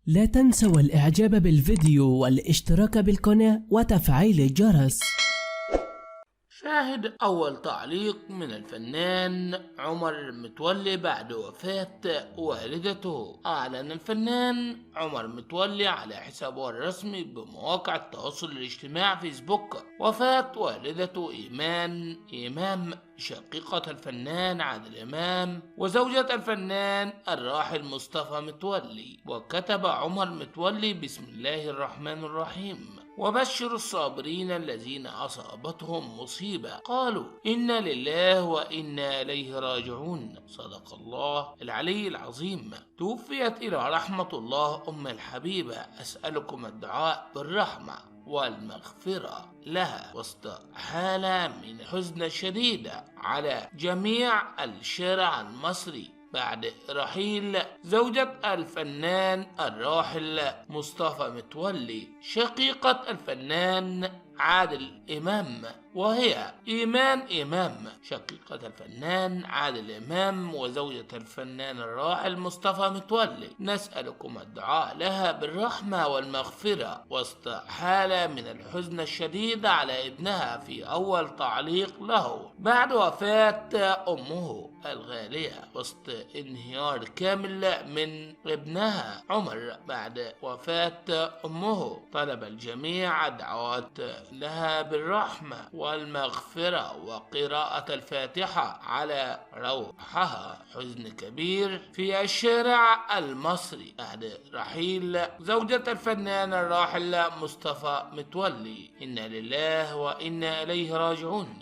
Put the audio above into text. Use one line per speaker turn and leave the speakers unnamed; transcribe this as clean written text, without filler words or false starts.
لا تنسوا الإعجاب بالفيديو والاشتراك بالقناة وتفعيل الجرس.
شاهد أول تعليق من الفنان عمر متولي بعد وفاة والدته. أعلن الفنان عمر متولي على حسابه الرسمي بمواقع التواصل الاجتماعي فيسبوك وفاة والدته إيمان إمام، شقيقة الفنان عادل إمام وزوجة الفنان الراحل مصطفى متولي. وكتب عمر متولي: بسم الله الرحمن الرحيم، وبشر الصابرين الذين أصابتهم مصيبة قالوا إنا لله وإنا إليه راجعون. صدق الله العلي العظيم. توفيت إلى رحمة الله أم الحبيبة، أسألكم الدعاء بالرحمة والمغفرة لها وسط حالة من حزن شديد على جميع الشارع المصري بعد رحيل زوجة الفنان الراحل مصطفى متولي شقيقة الفنان عادل إمام، وهي إيمان إمام شقيقة الفنان عادل إمام وزوجة الفنان الراحل مصطفى متولي. نسألكم الدعاء لها بالرحمة والمغفرة وسط حالة من الحزن الشديد على ابنها في أول تعليق له بعد وفاة أمه الغالية، وسط انهيار كامل من ابنها عمر بعد وفاة أمه. طلب الجميع الدعوات لها بالرحمة والمغفرة وقراءة الفاتحة على روحها. حزن كبير في الشارع المصري بعد رحيل زوجة الفنان الراحل مصطفى متولي. إنا لله وإنا إليه راجعون.